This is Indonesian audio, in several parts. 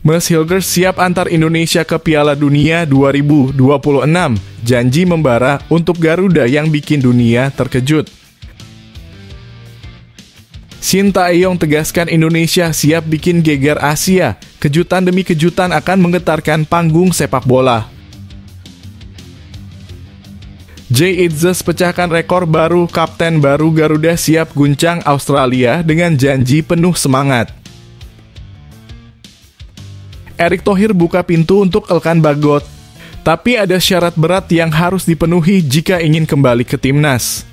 Ms. Hilgers siap antar Indonesia ke Piala Dunia 2026, janji membara untuk Garuda yang bikin dunia terkejut. Shin Tae-yong tegaskan Indonesia siap bikin geger Asia, kejutan demi kejutan akan menggetarkan panggung sepak bola. Jay Itzes pecahkan rekor baru, kapten baru Garuda siap guncang Australia dengan janji penuh semangat. Erick Thohir buka pintu untuk Elkan Bagot, tapi ada syarat berat yang harus dipenuhi jika ingin kembali ke timnas.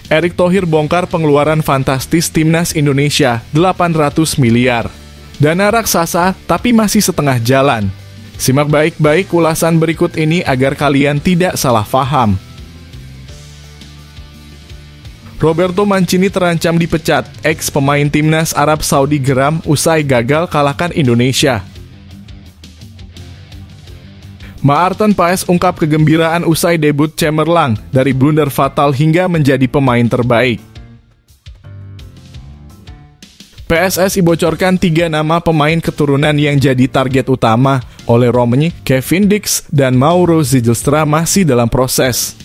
Erick Thohir bongkar pengeluaran fantastis timnas Indonesia, 800 miliar. Dana raksasa, tapi masih setengah jalan. Simak baik-baik ulasan berikut ini agar kalian tidak salah paham. Roberto Mancini terancam dipecat, ex-pemain timnas Arab Saudi geram usai gagal kalahkan Indonesia. Maarten Paes ungkap kegembiraan usai debut cemerlang, dari blunder fatal hingga menjadi pemain terbaik. PSSI bocorkan 3 nama pemain keturunan yang jadi target utama, oleh Romney, Kevin Dix, dan Mauro Zijlstra masih dalam proses.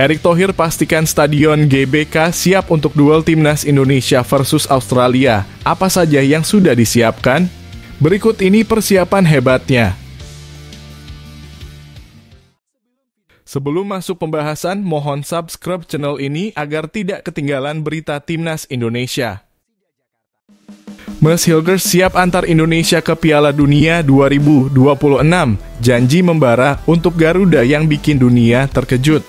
Erick Thohir pastikan stadion GBK siap untuk duel timnas Indonesia versus Australia. Apa saja yang sudah disiapkan? Berikut ini persiapan hebatnya. Sebelum masuk pembahasan, mohon subscribe channel ini agar tidak ketinggalan berita timnas Indonesia. Ms. Hilgers siap antar Indonesia ke Piala Dunia 2026, janji membara untuk Garuda yang bikin dunia terkejut.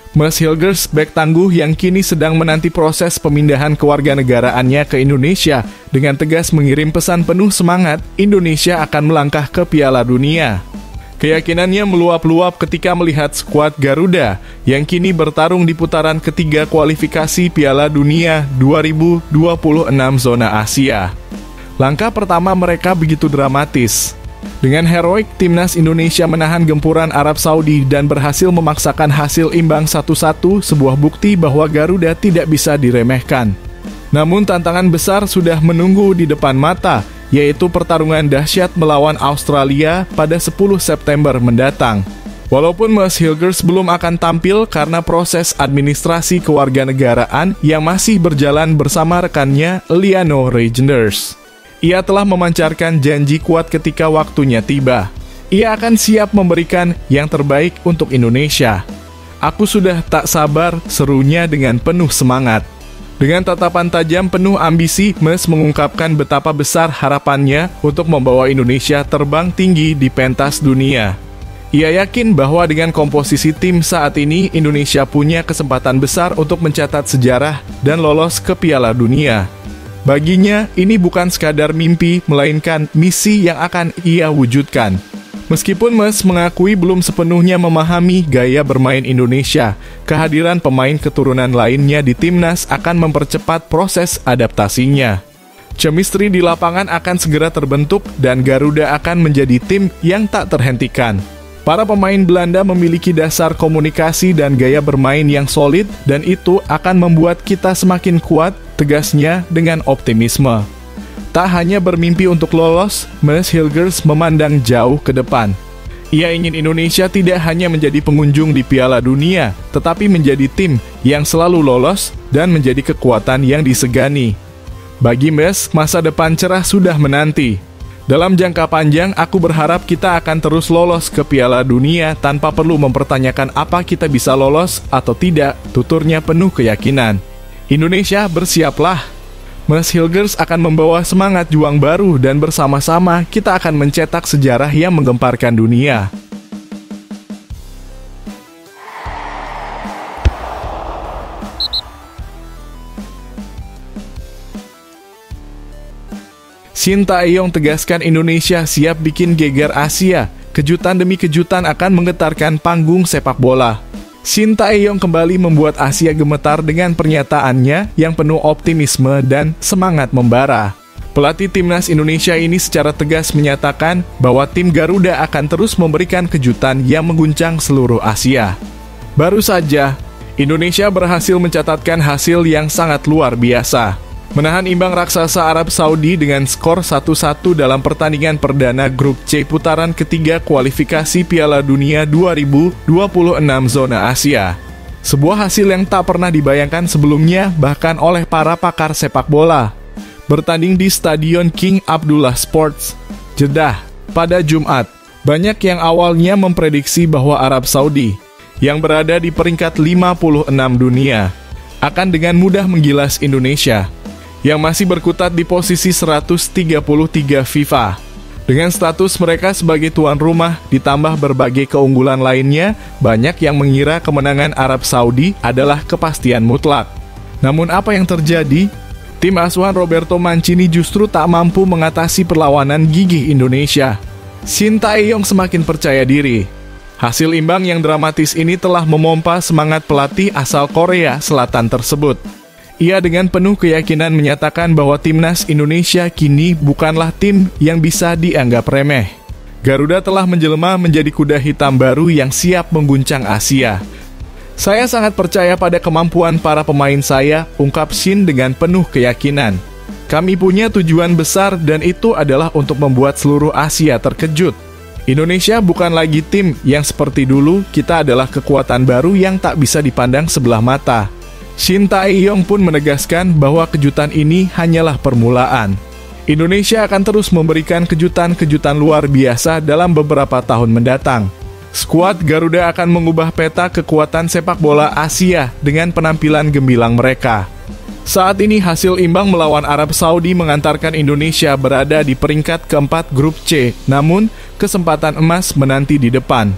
Ms. Hilgers, bek tangguh yang kini sedang menanti proses pemindahan kewarganegaraannya ke Indonesia, dengan tegas mengirim pesan penuh semangat, Indonesia akan melangkah ke Piala Dunia. Keyakinannya meluap-luap ketika melihat skuad Garuda, yang kini bertarung di putaran ketiga kualifikasi Piala Dunia 2026 zona Asia. Langkah pertama mereka begitu dramatis. Dengan heroik, timnas Indonesia menahan gempuran Arab Saudi dan berhasil memaksakan hasil imbang 1-1, sebuah bukti bahwa Garuda tidak bisa diremehkan. Namun tantangan besar sudah menunggu di depan mata, yaitu pertarungan dahsyat melawan Australia pada 10 September mendatang. Walaupun Ms. Hilgers belum akan tampil karena proses administrasi kewarganegaraan yang masih berjalan bersama rekannya Liano Regenders. Ia telah memancarkan janji kuat ketika waktunya tiba. Ia akan siap memberikan yang terbaik untuk Indonesia. Aku sudah tak sabar, serunya dengan penuh semangat. Dengan tatapan tajam penuh ambisi, Ms. mengungkapkan betapa besar harapannya untuk membawa Indonesia terbang tinggi di pentas dunia. Ia yakin bahwa dengan komposisi tim saat ini, Indonesia punya kesempatan besar untuk mencatat sejarah dan lolos ke Piala Dunia. Baginya, ini bukan sekadar mimpi, melainkan misi yang akan ia wujudkan. Meskipun Ms. mengakui belum sepenuhnya memahami gaya bermain Indonesia, kehadiran pemain keturunan lainnya di timnas akan mempercepat proses adaptasinya. Chemistry di lapangan akan segera terbentuk dan Garuda akan menjadi tim yang tak terhentikan. Para pemain Belanda memiliki dasar komunikasi dan gaya bermain yang solid, dan itu akan membuat kita semakin kuat, tegasnya dengan optimisme. Tak hanya bermimpi untuk lolos, Ms. Hilgers memandang jauh ke depan. Ia ingin Indonesia tidak hanya menjadi pengunjung di Piala Dunia, tetapi menjadi tim yang selalu lolos dan menjadi kekuatan yang disegani. Bagi Ms., masa depan cerah sudah menanti. Dalam jangka panjang, aku berharap kita akan terus lolos ke Piala Dunia tanpa perlu mempertanyakan apa kita bisa lolos atau tidak, tuturnya penuh keyakinan. Indonesia, bersiaplah. Ms. Hilgers akan membawa semangat juang baru dan bersama-sama kita akan mencetak sejarah yang menggemparkan dunia. Shin Tae-yong tegaskan Indonesia siap bikin geger Asia. Kejutan demi kejutan akan menggetarkan panggung sepak bola. Shin Tae-yong kembali membuat Asia gemetar dengan pernyataannya yang penuh optimisme dan semangat membara. Pelatih timnas Indonesia ini secara tegas menyatakan bahwa tim Garuda akan terus memberikan kejutan yang mengguncang seluruh Asia. Baru saja, Indonesia berhasil mencatatkan hasil yang sangat luar biasa. menahan imbang raksasa Arab Saudi dengan skor 1-1 dalam pertandingan perdana Grup C putaran ketiga kualifikasi Piala Dunia 2026 zona Asia. Sebuah hasil yang tak pernah dibayangkan sebelumnya bahkan oleh para pakar sepak bola. Bertanding di Stadion King Abdullah Sports, Jeddah, pada Jumat, banyak yang awalnya memprediksi bahwa Arab Saudi, yang berada di peringkat 56 dunia, akan dengan mudah menggilas Indonesia, yang masih berkutat di posisi 133 FIFA. Dengan status mereka sebagai tuan rumah ditambah berbagai keunggulan lainnya, banyak yang mengira kemenangan Arab Saudi adalah kepastian mutlak. Namun apa yang terjadi? Tim asuhan Roberto Mancini justru tak mampu mengatasi perlawanan gigih Indonesia. Shin Tae-yong semakin percaya diri. Hasil imbang yang dramatis ini telah memompa semangat pelatih asal Korea Selatan tersebut. Ia dengan penuh keyakinan menyatakan bahwa timnas Indonesia kini bukanlah tim yang bisa dianggap remeh. Garuda telah menjelma menjadi kuda hitam baru yang siap mengguncang Asia. Saya sangat percaya pada kemampuan para pemain saya, ungkap Shin dengan penuh keyakinan. Kami punya tujuan besar dan itu adalah untuk membuat seluruh Asia terkejut. Indonesia bukan lagi tim yang seperti dulu, kita adalah kekuatan baru yang tak bisa dipandang sebelah mata. Shin Tae-yong pun menegaskan bahwa kejutan ini hanyalah permulaan. Indonesia akan terus memberikan kejutan-kejutan luar biasa dalam beberapa tahun mendatang. Skuad Garuda akan mengubah peta kekuatan sepak bola Asia dengan penampilan gemilang mereka. Saat ini hasil imbang melawan Arab Saudi mengantarkan Indonesia berada di peringkat keempat Grup C, namun kesempatan emas menanti di depan.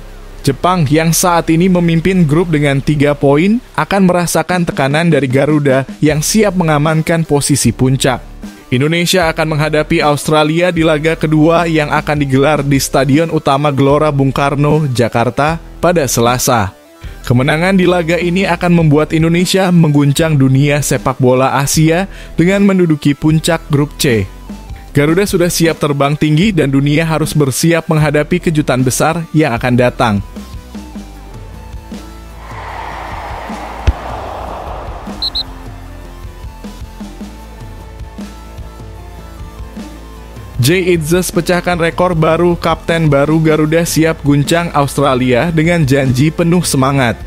Jepang yang saat ini memimpin grup dengan 3 poin akan merasakan tekanan dari Garuda yang siap mengamankan posisi puncak. Indonesia akan menghadapi Australia di laga kedua yang akan digelar di Stadion Utama Gelora Bung Karno, Jakarta pada Selasa. Kemenangan di laga ini akan membuat Indonesia mengguncang dunia sepak bola Asia dengan menduduki puncak Grup C. Garuda sudah siap terbang tinggi dan dunia harus bersiap menghadapi kejutan besar yang akan datang. Jay Itzes pecahkan rekor baru, kapten baru Garuda siap guncang Australia dengan janji penuh semangat.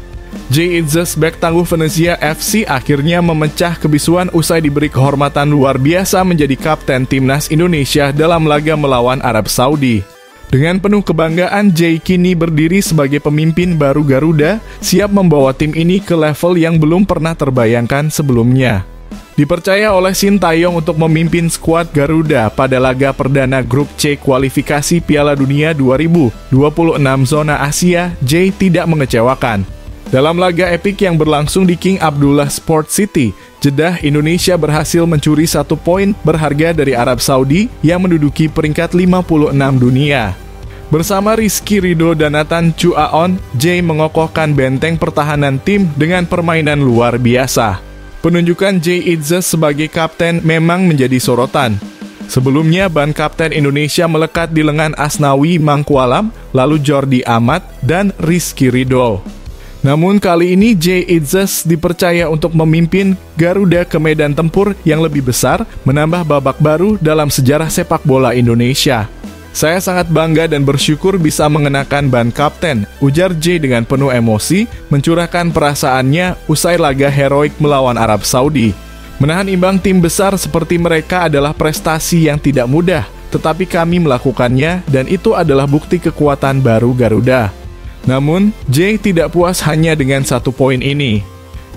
Jay Itzes, bek tangguh Venezia FC, akhirnya memecah kebisuan usai diberi kehormatan luar biasa menjadi kapten timnas Indonesia dalam laga melawan Arab Saudi. Dengan penuh kebanggaan, Jay kini berdiri sebagai pemimpin baru Garuda, siap membawa tim ini ke level yang belum pernah terbayangkan sebelumnya. Dipercaya oleh Shin Tae-yong untuk memimpin skuad Garuda pada laga perdana Grup C kualifikasi Piala Dunia 2026 zona Asia, Jay tidak mengecewakan. Dalam laga epik yang berlangsung di King Abdullah Sports City, Jeddah, Indonesia berhasil mencuri 1 poin berharga dari Arab Saudi yang menduduki peringkat 56 dunia. Bersama Rizky Ridho dan Nathan Chuaon, Jay mengokohkan benteng pertahanan tim dengan permainan luar biasa. Penunjukan Jay Itzes sebagai kapten memang menjadi sorotan. Sebelumnya, ban kapten Indonesia melekat di lengan Asnawi Mangkualam, lalu Jordi Amat, dan Rizky Ridho. Namun kali ini Jay Itzes dipercaya untuk memimpin Garuda ke medan tempur yang lebih besar, menambah babak baru dalam sejarah sepak bola Indonesia. Saya sangat bangga dan bersyukur bisa mengenakan ban kapten, ujar Jay dengan penuh emosi, mencurahkan perasaannya usai laga heroik melawan Arab Saudi. Menahan imbang tim besar seperti mereka adalah prestasi yang tidak mudah, tetapi kami melakukannya dan itu adalah bukti kekuatan baru Garuda. Namun, Jay tidak puas hanya dengan 1 poin ini.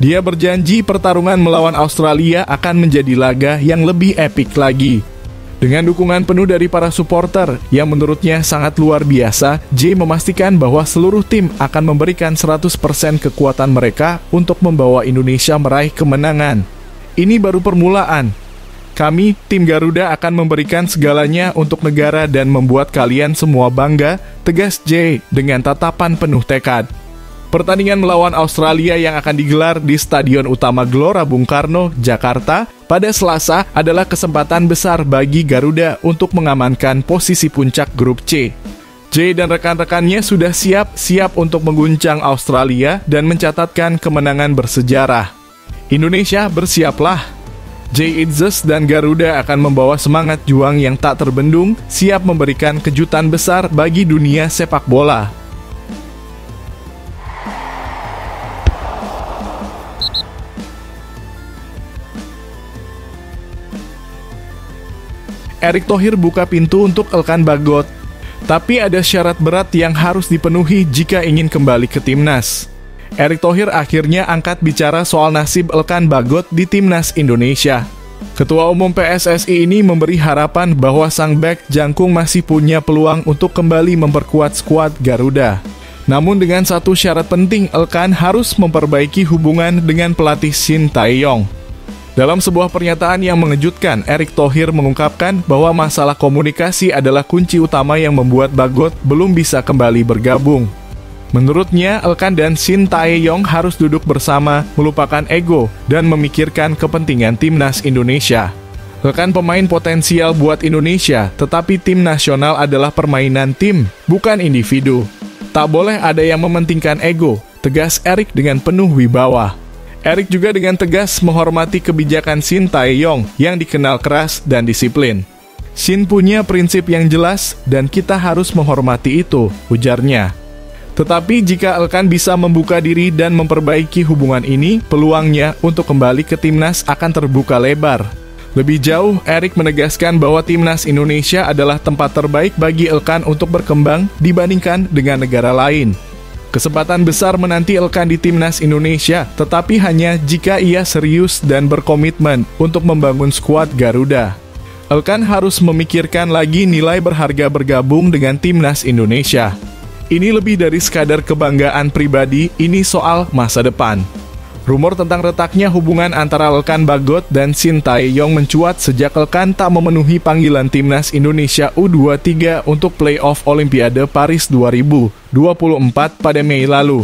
Dia berjanji pertarungan melawan Australia akan menjadi laga yang lebih epik lagi. Dengan dukungan penuh dari para supporter yang menurutnya sangat luar biasa, Jay memastikan bahwa seluruh tim akan memberikan 100% kekuatan mereka untuk membawa Indonesia meraih kemenangan. Ini baru permulaan. Kami, tim Garuda, akan memberikan segalanya untuk negara dan membuat kalian semua bangga, tegas Jay dengan tatapan penuh tekad. Pertandingan melawan Australia yang akan digelar di Stadion Utama Gelora Bung Karno, Jakarta, pada Selasa adalah kesempatan besar bagi Garuda untuk mengamankan posisi puncak Grup C. Jay dan rekan-rekannya sudah siap untuk mengguncang Australia dan mencatatkan kemenangan bersejarah. Indonesia, bersiaplah! Jay Itzes dan Garuda akan membawa semangat juang yang tak terbendung, siap memberikan kejutan besar bagi dunia sepak bola. Erick Thohir buka pintu untuk Elkan Bagot, tapi ada syarat berat yang harus dipenuhi jika ingin kembali ke timnas. Erick Thohir akhirnya angkat bicara soal nasib Elkan Bagot di timnas Indonesia. Ketua Umum PSSI ini memberi harapan bahwa sang bek jangkung masih punya peluang untuk kembali memperkuat skuad Garuda. Namun dengan satu syarat penting, Elkan harus memperbaiki hubungan dengan pelatih Shin Tae-yong. Dalam sebuah pernyataan yang mengejutkan, Erick Thohir mengungkapkan bahwa masalah komunikasi adalah kunci utama yang membuat Bagot belum bisa kembali bergabung. Menurutnya, Elkan dan Shin Tae-yong harus duduk bersama, melupakan ego, dan memikirkan kepentingan timnas Indonesia. Elkan pemain potensial buat Indonesia, tetapi tim nasional adalah permainan tim, bukan individu. Tak boleh ada yang mementingkan ego, tegas Erick dengan penuh wibawa. Erick juga dengan tegas menghormati kebijakan Shin Tae-yong yang dikenal keras dan disiplin. Shin punya prinsip yang jelas, dan kita harus menghormati itu, ujarnya. Tetapi jika Elkan bisa membuka diri dan memperbaiki hubungan ini, peluangnya untuk kembali ke timnas akan terbuka lebar. Lebih jauh, Erick menegaskan bahwa timnas Indonesia adalah tempat terbaik bagi Elkan untuk berkembang dibandingkan dengan negara lain. Kesempatan besar menanti Elkan di timnas Indonesia, tetapi hanya jika ia serius dan berkomitmen untuk membangun skuad Garuda. Elkan harus memikirkan lagi nilai berharga bergabung dengan timnas Indonesia. Ini lebih dari sekadar kebanggaan pribadi, ini soal masa depan. Rumor tentang retaknya hubungan antara Elkan Bagot dan Shin Tae-yong mencuat sejak Elkan tak memenuhi panggilan timnas Indonesia U23 untuk playoff Olimpiade Paris 2024 pada Mei lalu.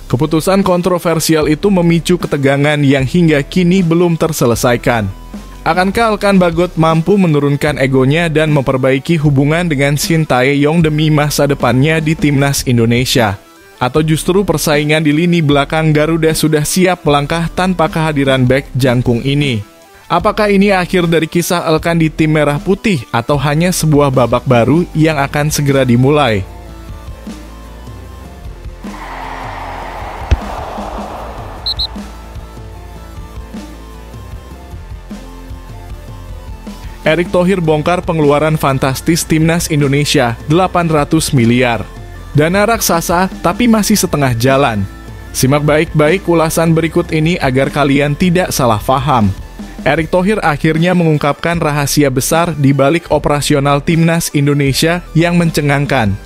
Keputusan kontroversial itu memicu ketegangan yang hingga kini belum terselesaikan. Akankah Elkan Bagot mampu menurunkan egonya dan memperbaiki hubungan dengan Shin Tae-yong demi masa depannya di timnas Indonesia? Atau justru persaingan di lini belakang Garuda sudah siap melangkah tanpa kehadiran bek jangkung ini? Apakah ini akhir dari kisah Elkan di tim merah putih atau hanya sebuah babak baru yang akan segera dimulai? Erick Thohir bongkar pengeluaran fantastis timnas Indonesia, 800 miliar. Dana raksasa, tapi masih setengah jalan. Simak baik-baik ulasan berikut ini agar kalian tidak salah paham. Erick Thohir akhirnya mengungkapkan rahasia besar di balik operasional timnas Indonesia yang mencengangkan.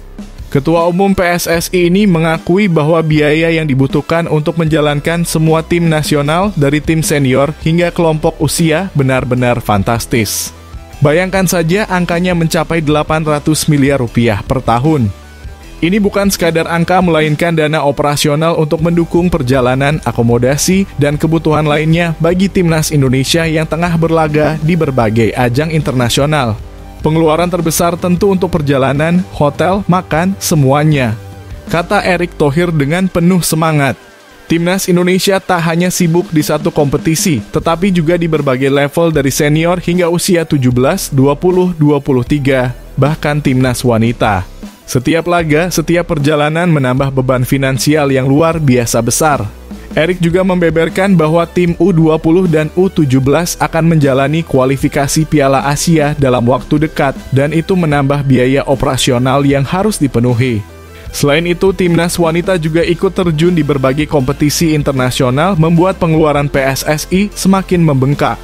Ketua Umum PSSI ini mengakui bahwa biaya yang dibutuhkan untuk menjalankan semua tim nasional dari tim senior hingga kelompok usia benar-benar fantastis. Bayangkan saja angkanya mencapai 800 miliar rupiah per tahun. Ini bukan sekadar angka melainkan dana operasional untuk mendukung perjalanan, akomodasi, dan kebutuhan lainnya bagi timnas Indonesia yang tengah berlaga di berbagai ajang internasional. Pengeluaran terbesar tentu untuk perjalanan, hotel, makan, semuanya. Kata Erick Thohir dengan penuh semangat. Timnas Indonesia tak hanya sibuk di satu kompetisi, tetapi juga di berbagai level dari senior hingga usia 17, 20, 23, bahkan timnas wanita. Setiap laga, setiap perjalanan menambah beban finansial yang luar biasa besar. Erick juga membeberkan bahwa tim U20 dan U17 akan menjalani kualifikasi Piala Asia dalam waktu dekat, dan itu menambah biaya operasional yang harus dipenuhi. Selain itu, timnas wanita juga ikut terjun di berbagai kompetisi internasional, membuat pengeluaran PSSI semakin membengkak.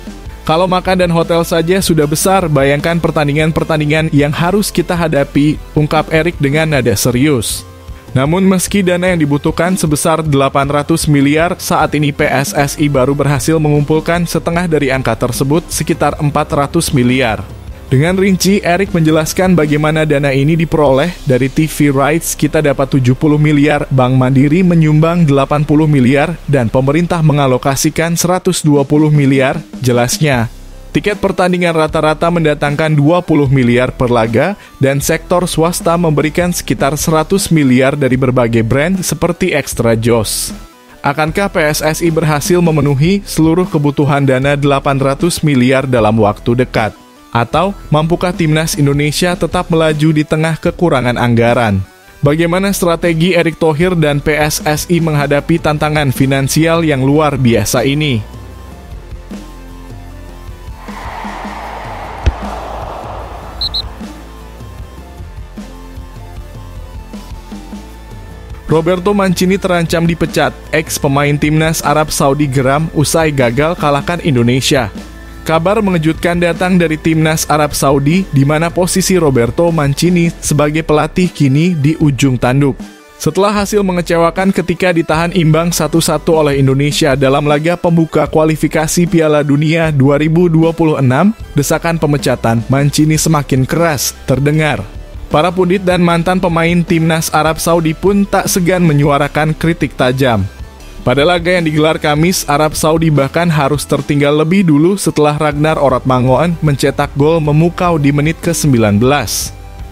Kalau makan dan hotel saja sudah besar, bayangkan pertandingan-pertandingan yang harus kita hadapi, ungkap Erick dengan nada serius. Namun meski dana yang dibutuhkan sebesar 800 miliar, saat ini PSSI baru berhasil mengumpulkan setengah dari angka tersebut, sekitar 400 miliar. Dengan rinci, Erick menjelaskan bagaimana dana ini diperoleh. Dari TV rights kita dapat 70 miliar, Bank Mandiri menyumbang 80 miliar, dan pemerintah mengalokasikan 120 miliar, jelasnya. Tiket pertandingan rata-rata mendatangkan 20 miliar per laga, dan sektor swasta memberikan sekitar 100 miliar dari berbagai brand seperti Extra Joss. Akankah PSSI berhasil memenuhi seluruh kebutuhan dana 800 miliar dalam waktu dekat? Atau mampukah Timnas Indonesia tetap melaju di tengah kekurangan anggaran? Bagaimana strategi Erick Thohir dan PSSI menghadapi tantangan finansial yang luar biasa ini? Roberto Mancini terancam dipecat. Ex-pemain Timnas Arab Saudi geram usai gagal kalahkan Indonesia. Kabar mengejutkan datang dari Timnas Arab Saudi, di mana posisi Roberto Mancini sebagai pelatih kini di ujung tanduk. Setelah hasil mengecewakan ketika ditahan imbang 1-1 oleh Indonesia dalam laga pembuka kualifikasi Piala Dunia 2026, desakan pemecatan Mancini semakin keras terdengar. Para pundit dan mantan pemain Timnas Arab Saudi pun tak segan menyuarakan kritik tajam. Pada laga yang digelar Kamis, Arab Saudi bahkan harus tertinggal lebih dulu setelah Ragnar Oratmangoen mencetak gol memukau di menit ke-19.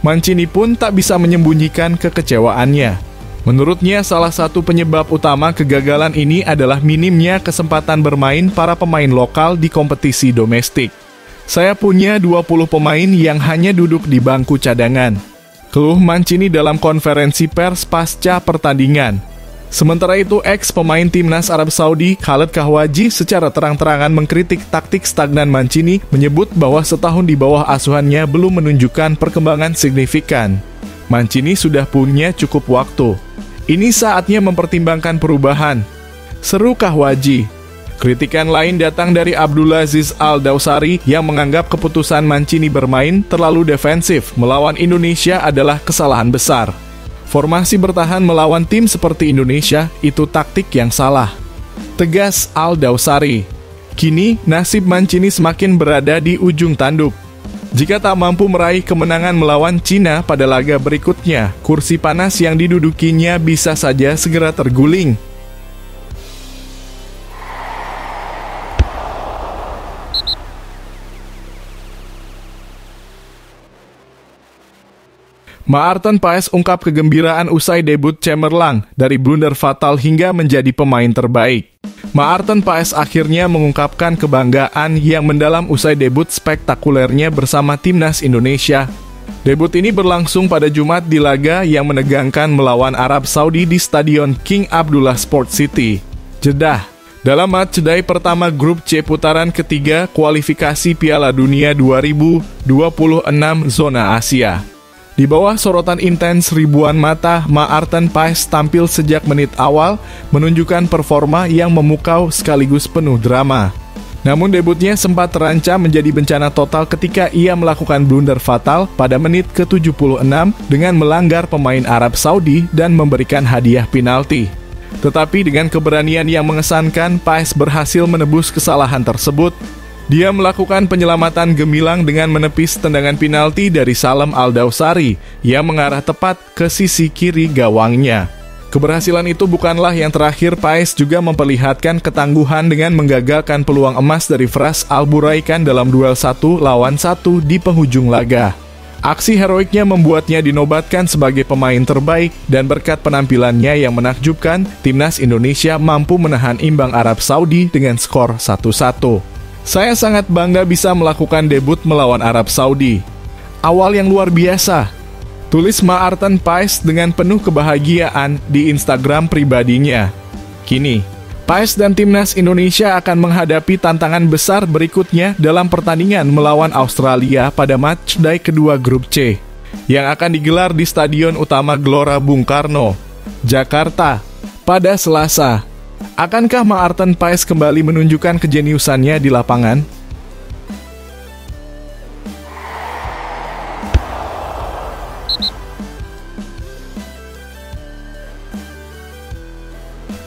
Mancini pun tak bisa menyembunyikan kekecewaannya. Menurutnya, salah satu penyebab utama kegagalan ini adalah minimnya kesempatan bermain para pemain lokal di kompetisi domestik. Saya punya 20 pemain yang hanya duduk di bangku cadangan, keluh Mancini dalam konferensi pers pasca pertandingan. Sementara itu, ex-pemain Timnas Arab Saudi, Khaled Kahwaji, secara terang-terangan mengkritik taktik stagnan Mancini, menyebut bahwa setahun di bawah asuhannya belum menunjukkan perkembangan signifikan. Mancini sudah punya cukup waktu. Ini saatnya mempertimbangkan perubahan, seru Kahwaji. Kritikan lain datang dari Abdulaziz Al-Dawsari yang menganggap keputusan Mancini bermain terlalu defensif melawan Indonesia adalah kesalahan besar. Formasi bertahan melawan tim seperti Indonesia itu taktik yang salah, tegas Al-Dawsari. Kini, nasib Mancini semakin berada di ujung tanduk. Jika tak mampu meraih kemenangan melawan Cina pada laga berikutnya, kursi panas yang didudukinya bisa saja segera terguling. Maarten Paes ungkap kegembiraan usai debut cemerlang dari blunder fatal hingga menjadi pemain terbaik. Maarten Paes akhirnya mengungkapkan kebanggaan yang mendalam usai debut spektakulernya bersama Timnas Indonesia. Debut ini berlangsung pada Jumat di laga yang menegangkan melawan Arab Saudi di Stadion King Abdullah Sport City, Jeddah. Dalam matchday pertama grup C putaran ketiga kualifikasi Piala Dunia 2026 zona Asia. Di bawah sorotan intens ribuan mata, Maarten Paes tampil sejak menit awal, menunjukkan performa yang memukau sekaligus penuh drama. Namun debutnya sempat terancam menjadi bencana total ketika ia melakukan blunder fatal pada menit ke-76 dengan melanggar pemain Arab Saudi dan memberikan hadiah penalti. Tetapi dengan keberanian yang mengesankan, Paes berhasil menebus kesalahan tersebut. Dia melakukan penyelamatan gemilang dengan menepis tendangan penalti dari Salem Al-Dawsari yang mengarah tepat ke sisi kiri gawangnya. Keberhasilan itu bukanlah yang terakhir. Paes juga memperlihatkan ketangguhan dengan menggagalkan peluang emas dari Fras Al-Buraikan dalam duel 1-1 di penghujung laga. Aksi heroiknya membuatnya dinobatkan sebagai pemain terbaik, dan berkat penampilannya yang menakjubkan, Timnas Indonesia mampu menahan imbang Arab Saudi dengan skor 1-1. Saya sangat bangga bisa melakukan debut melawan Arab Saudi. Awal yang luar biasa, tulis Maarten Paes dengan penuh kebahagiaan di Instagram pribadinya. Kini, Paes dan Timnas Indonesia akan menghadapi tantangan besar berikutnya dalam pertandingan melawan Australia pada matchday kedua grup C, yang akan digelar di Stadion Utama Gelora Bung Karno, Jakarta, pada Selasa. Akankah Maarten Paes kembali menunjukkan kejeniusannya di lapangan?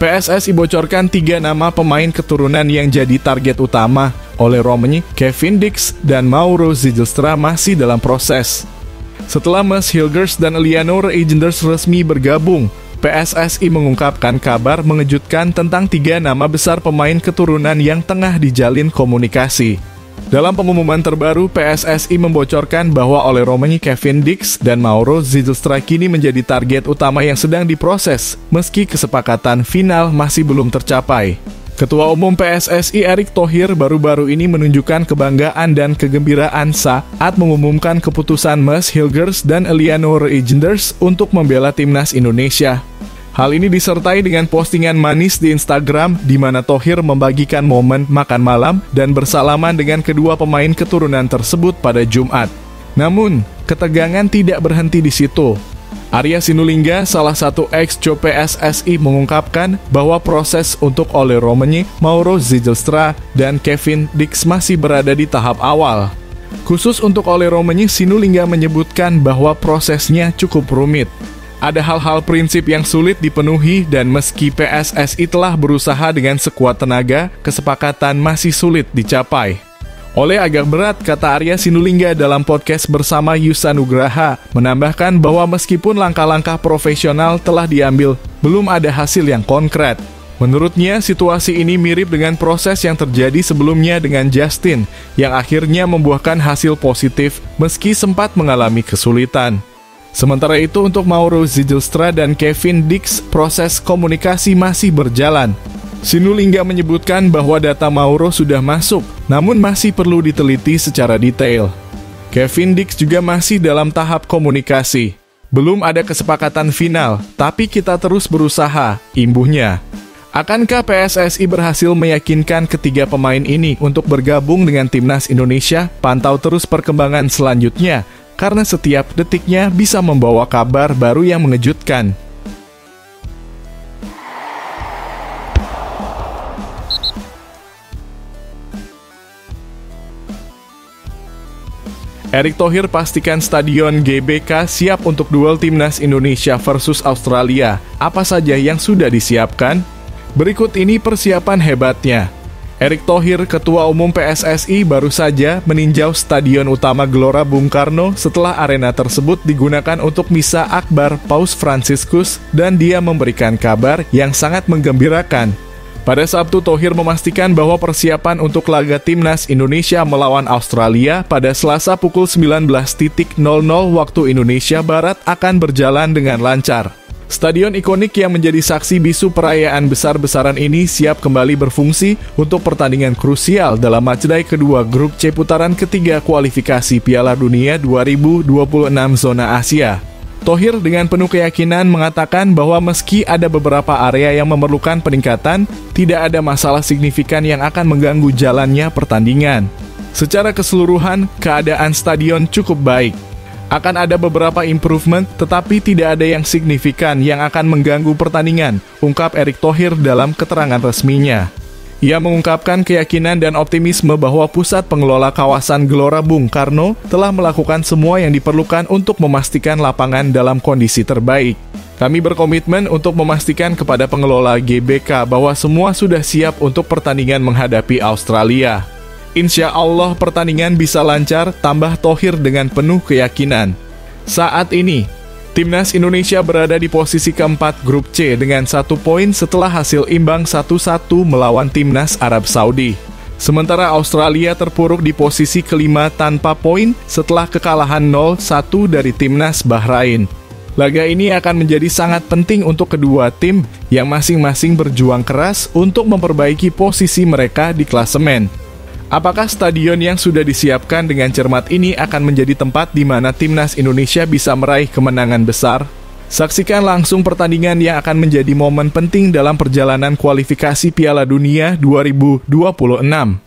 PSSI bocorkan 3 nama pemain keturunan yang jadi target utama oleh Romani, Kevin Dix, dan Mauro Zilstra masih dalam proses. Setelah Mas Hilgers dan Eleanor Eigenders resmi bergabung, PSSI mengungkapkan kabar mengejutkan tentang 3 nama besar pemain keturunan yang tengah dijalin komunikasi. Dalam pengumuman terbaru, PSSI membocorkan bahwa oleh Romani Kevin Dix dan Mauro Zijlstra kini menjadi target utama yang sedang diproses, meski kesepakatan final masih belum tercapai. Ketua Umum PSSI Erick Thohir baru-baru ini menunjukkan kebanggaan dan kegembiraan saat mengumumkan keputusan Mads Hilgers dan Eleanor Eijenders untuk membela timnas Indonesia. Hal ini disertai dengan postingan manis di Instagram di mana Thohir membagikan momen makan malam dan bersalaman dengan kedua pemain keturunan tersebut pada Jumat. Namun, ketegangan tidak berhenti di situ. Arya Sinulinga, salah satu ex-co PSSI, mengungkapkan bahwa proses untuk Ole Romani, Mauro Zijlstra, dan Kevin Dix masih berada di tahap awal. Khusus untuk Ole Romani, Sinulinga menyebutkan bahwa prosesnya cukup rumit. Ada hal-hal prinsip yang sulit dipenuhi dan meski PSSI telah berusaha dengan sekuat tenaga, kesepakatan masih sulit dicapai. Ole agak berat, kata Arya Sinulinga dalam podcast bersama Yusa Nugraha, menambahkan bahwa meskipun langkah-langkah profesional telah diambil, belum ada hasil yang konkret. Menurutnya, situasi ini mirip dengan proses yang terjadi sebelumnya dengan Justin, yang akhirnya membuahkan hasil positif meski sempat mengalami kesulitan. Sementara itu untuk Mauro Zijlstra dan Kevin Dix, proses komunikasi masih berjalan. Sinulinga menyebutkan bahwa data Mauro sudah masuk, namun masih perlu diteliti secara detail. Kevin Dix juga masih dalam tahap komunikasi. Belum ada kesepakatan final, tapi kita terus berusaha, imbuhnya. Akankah PSSI berhasil meyakinkan ketiga pemain ini untuk bergabung dengan timnas Indonesia? Pantau terus perkembangan selanjutnya, karena setiap detiknya bisa membawa kabar baru yang mengejutkan. Erick Thohir pastikan Stadion GBK siap untuk duel timnas Indonesia versus Australia. Apa saja yang sudah disiapkan? Berikut ini persiapan hebatnya. Erick Thohir, Ketua Umum PSSI, baru saja meninjau Stadion Utama Gelora Bung Karno setelah arena tersebut digunakan untuk misa akbar Paus Fransiskus dan dia memberikan kabar yang sangat menggembirakan. Pada Sabtu, Thohir memastikan bahwa persiapan untuk laga timnas Indonesia melawan Australia pada Selasa pukul 19.00 waktu Indonesia Barat akan berjalan dengan lancar. Stadion ikonik yang menjadi saksi bisu perayaan besar-besaran ini siap kembali berfungsi untuk pertandingan krusial dalam matchday kedua grup C putaran ketiga kualifikasi Piala Dunia 2026 zona Asia. Thohir dengan penuh keyakinan mengatakan bahwa meski ada beberapa area yang memerlukan peningkatan, tidak ada masalah signifikan yang akan mengganggu jalannya pertandingan. Secara keseluruhan, keadaan stadion cukup baik. Akan ada beberapa improvement, tetapi tidak ada yang signifikan yang akan mengganggu pertandingan, ungkap Erick Thohir dalam keterangan resminya. Ia mengungkapkan keyakinan dan optimisme bahwa pusat pengelola kawasan Gelora Bung Karno telah melakukan semua yang diperlukan untuk memastikan lapangan dalam kondisi terbaik. Kami berkomitmen untuk memastikan kepada pengelola GBK bahwa semua sudah siap untuk pertandingan menghadapi Australia. Insya Allah pertandingan bisa lancar, tambah Thohir dengan penuh keyakinan. Saat ini, timnas Indonesia berada di posisi keempat grup C dengan 1 poin setelah hasil imbang 1-1 melawan timnas Arab Saudi. Sementara Australia terpuruk di posisi kelima tanpa poin setelah kekalahan 0-1 dari timnas Bahrain. Laga ini akan menjadi sangat penting untuk kedua tim yang masing-masing berjuang keras untuk memperbaiki posisi mereka di klasemen. Apakah stadion yang sudah disiapkan dengan cermat ini akan menjadi tempat di mana timnas Indonesia bisa meraih kemenangan besar? Saksikan langsung pertandingan yang akan menjadi momen penting dalam perjalanan kualifikasi Piala Dunia 2026.